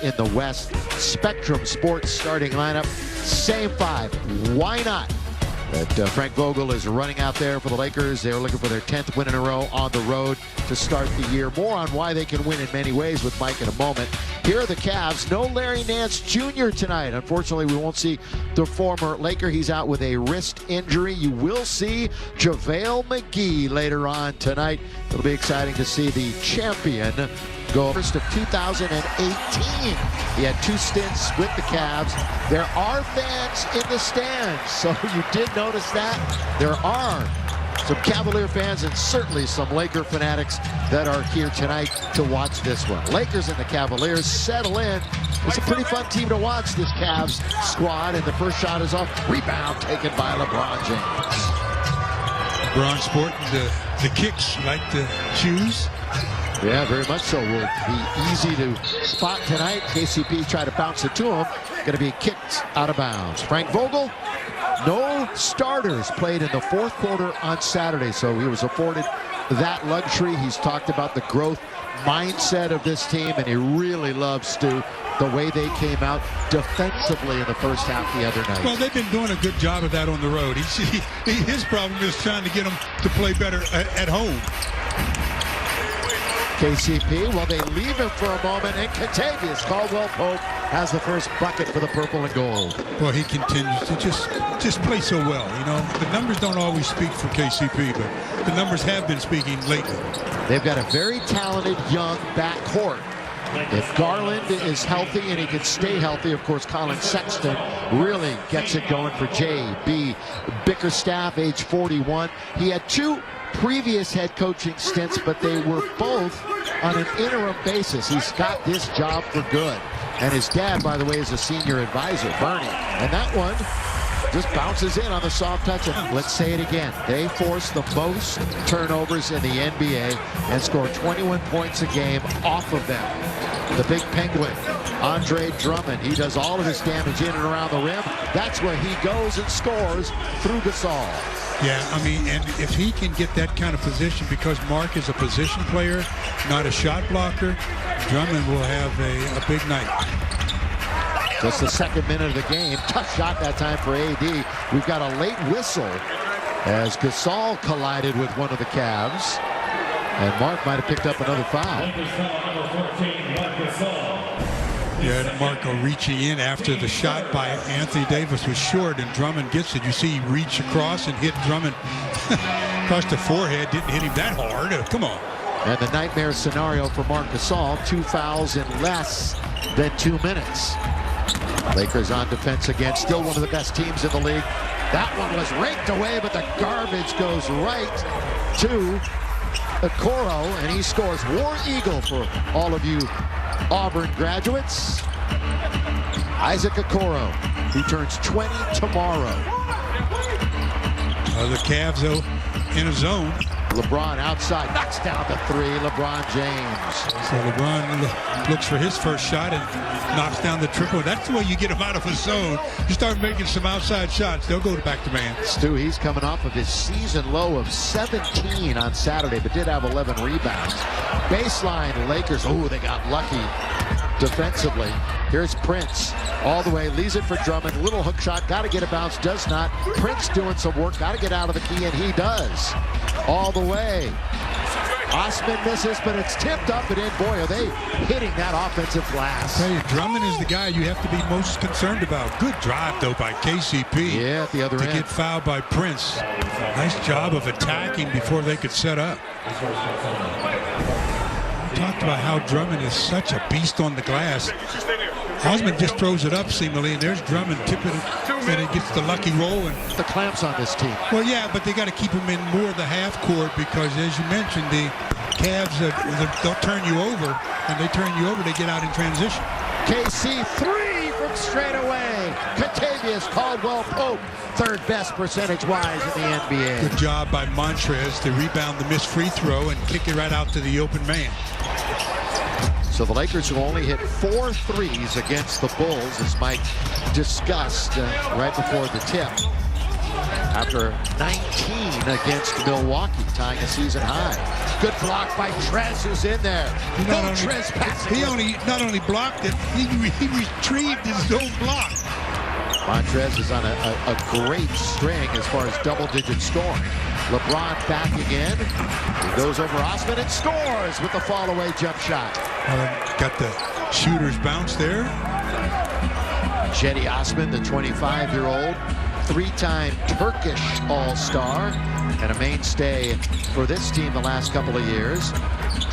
in the West. Spectrum Sports starting lineup, same five. Why not? But Frank Vogel is running out there for the Lakers. They're looking for their 10th win in a row on the road to start the year. More on why they can win in many ways with Mike in a moment. Here are the Cavs. No Larry Nance Jr. tonight. Unfortunately, we won't see the former Laker. He's out with a wrist injury. You will see JaVale McGee later on tonight. It'll be exciting to see the champion go first of 2018. He had 2 stints with the Cavs. There are fans in the stands, so you did notice that. There are some Cavalier fans and certainly some Laker fanatics that are here tonight to watch this one. Lakers and the Cavaliers settle in. It's a pretty fun team to watch, this Cavs squad, and the first shot is off. Rebound taken by LeBron James. LeBron sporting the kicks like the shoes. Yeah, very much so. Will be easy to spot tonight. KCP try to bounce it to him. Going to be kicked out of bounds. Frank Vogel, no starters played in the 4th quarter on Saturday, so he was afforded that luxury. He's talked about the growth mindset of this team, and he really loves, Stu, the way they came out defensively in the first half the other night. Well, they've been doing a good job of that on the road. His problem is trying to get them to play better at home. KCP, well, they leave him for a moment, and Kentavious Caldwell-Pope has the first bucket for the purple and gold. Well, he continues to just play so well. You know, the numbers don't always speak for KCP, but the numbers have been speaking lately. They've got a very talented young backcourt. If Garland is healthy and he can stay healthy, of course, Colin Sexton really gets it going for J.B. Bickerstaff, age 41. He had 2 previous head coaching stints, but they were both on an interim basis. He's got this job for good. And his dad, by the way, is a senior advisor, Bernie. And that one just bounces in on the soft touch. And let's say it again. They force the most turnovers in the NBA and score 21 points a game off of them. The big penguin, Andre Drummond, he does all of his damage in and around the rim. That's where he goes and scores through Gasol. Yeah, I mean, and if he can get that kind of position, because Mark is a position player, not a shot blocker, Drummond will have a big night. Just the 2nd minute of the game. Tough shot that time for AD. We've got a late whistle as Gasol collided with one of the Cavs. And Mark might have picked up another foul. Yeah, Marco reaching in after the shot by Anthony Davis was short, and Drummond gets it. You see he reach across and hit Drummond across the forehead. Didn't hit him that hard. Come on. And the nightmare scenario for Marc Gasol, 2 fouls in less than 2 minutes. Lakers on defense again, still one of the best teams in the league. That one was raked away, but the garbage goes right to Okoro, and he scores War Eagle for all of you Auburn graduates. Isaac Okoro, who turns 20 tomorrow. The Cavs, though, in a zone. LeBron outside, knocks down the 3, LeBron James. So LeBron looks for his first shot and knocks down the triple. That's the way you get him out of a zone. You start making some outside shots, they'll go back to man. Stu, he's coming off of his season low of 17 on Saturday, but did have 11 rebounds. Baseline, Lakers, oh, they got lucky defensively. Here's Prince, all the way, leaves it for Drummond. Little hook shot, got to get a bounce, does not. Prince doing some work, got to get out of the key, and he does. All the way. Osman misses, but it's tipped up and in. Boy, are they hitting that offensive glass. I tell you, Drummond is the guy you have to be most concerned about. Good drive, though, by KCP. Yeah, at the other end. To get fouled by Prince. Nice job of attacking before they could set up. We talked about how Drummond is such a beast on the glass. Osman just throws it up seemingly, and there's Drummond tipping it, and it gets the lucky roll. And the clamps on this team. Well, yeah, but they got to keep him in more of the half court because, as you mentioned, the Cavs, they'll turn you over, and they turn you over, they get out in transition. KC 3 from straight away. Kentavious Caldwell-Pope, 3rd best percentage-wise in the NBA. Good job by Montrez to rebound the missed free throw and kick it right out to the open man. So the Lakers will only hit 4 threes against the Bulls, as Mike discussed right before the tip. after 19 against Milwaukee, tying a season high. Good block by Trez, who's in there. He not only blocked it, he retrieved his own block. Montrez is on a great string as far as double-digit scoring. LeBron back again. He goes over Osman and scores with the fall-away jump shot. Got the shooter's bounce there. Cedi Osman, the 25-year-old, three-time Turkish All-Star and a mainstay for this team the last couple of years.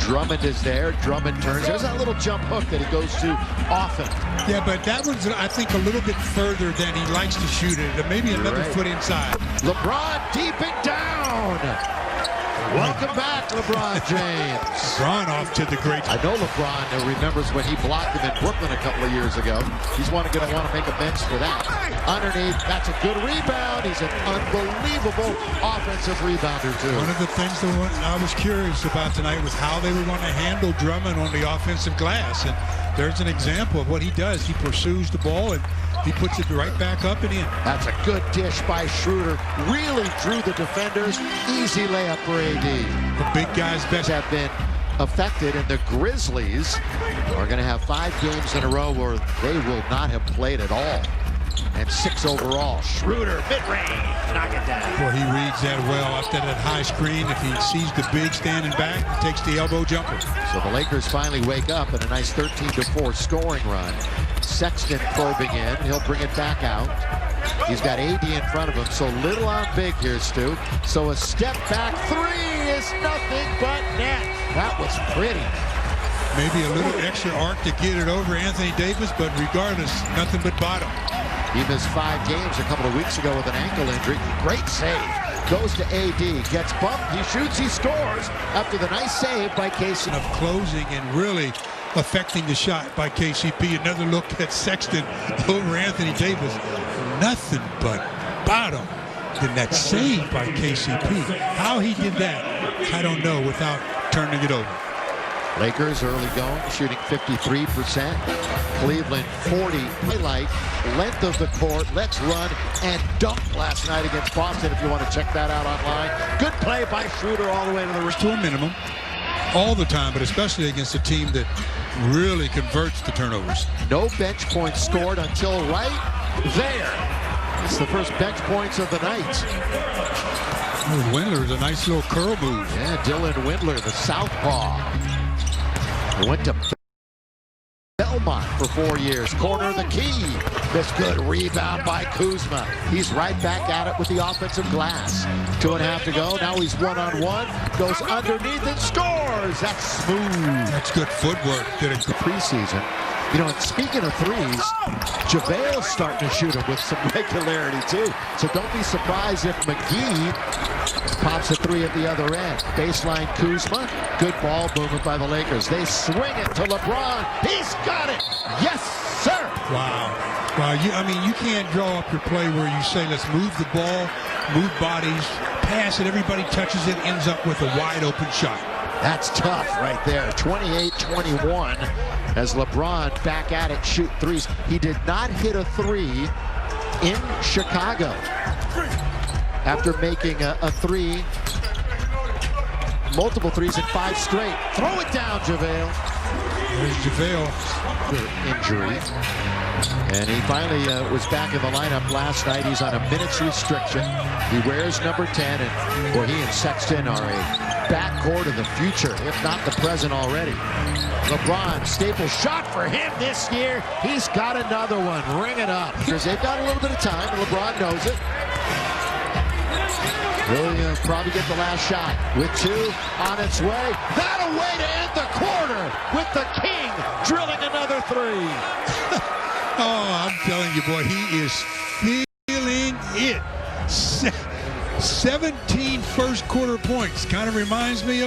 Drummond is there. Drummond turns. There's that little jump hook that he goes to often. Yeah, but that one's, I think, a little bit further than he likes to shoot it. Maybe another foot inside. LeBron deep and down. Welcome back, LeBron James. LeBron off to the great. I know LeBron remembers when he blocked him in Brooklyn a couple of years ago. He's going to want to make amends for that. Underneath, that's a good rebound. He's an unbelievable offensive rebounder, too. One of the things that I was curious about tonight was how they were going to handle Drummond on the offensive glass. And there's an example of what he does. He pursues the ball and he puts it right back up and in. That's a good dish by Schroeder. Really drew the defenders. Easy layup for AD. The big guys best have been affected, and the Grizzlies are going to have 5 games in a row where they will not have played at all. And 6 overall. Schroeder, mid-range, knock it down. Boy, he reads that well after that high screen. If he sees the big standing back, he takes the elbow jumper. So the Lakers finally wake up in a nice 13-4 scoring run. Sexton probing in. He'll bring it back out. He's got AD in front of him, so little on big here, Stu. So a step back three is nothing but net. That was pretty. Maybe a little extra arc to get it over Anthony Davis, but regardless, nothing but bottom. He missed 5 games a couple of weeks ago with an ankle injury. Great save. Goes to AD, gets bumped, he shoots, he scores after the nice save by KCP. Of closing and really affecting the shot by KCP. Another look at Sexton over Anthony Davis. Nothing but bottom. Then that save by KCP. How he did that, I don't know, without turning it over. Lakers early going, shooting 53%. Cleveland 40. Highlight, length of the court. Let's run and dunk last night against Boston if you want to check that out online. Good play by Schroeder all the way to the rim. To a minimum all the time, but especially against a team that really converts the turnovers. No bench points scored until right there. It's the first bench points of the night. Windler's a nice little curl move. Yeah, Dylan Windler, the southpaw. He went to Belmont for 4 years. Corner of the key. This good rebound by Kuzma. He's right back at it with the offensive glass. 2.5 to go. Now he's one-on-one. Goes underneath and scores. That's smooth. That's good footwork. Did it preseason. You know, and speaking of threes, JaVale's starting to shoot them with some regularity, too. So don't be surprised if McGee pops a 3 at the other end. Baseline Kuzma. Good ball movement by the Lakers. They swing it to LeBron. He's got it. Yes, sir. Wow. Wow. You can't draw up your play where you say, let's move the ball, move bodies, pass it, everybody touches it, ends up with a wide open shot. That's tough right there. 28-21 as LeBron back at it, shoot threes. He did not hit a 3 in Chicago after making a 3, multiple 3s in 5 straight. Throw it down, JaVale. There's JaVale. Injury. And he finally was back in the lineup last night. He's on a minutes restriction. He wears number 10, and well, he and Sexton are a backcourt of the future, if not the present already. LeBron, staple shot for him this year. He's got another one. Ring it up. Because they've got a little bit of time, and LeBron knows it. He'll probably get the last shot with 2 on its way. That'll way to end the quarter with the King drilling another 3. Oh, I'm telling you, boy, he is feeling it. 17 first quarter points. Kind of reminds me of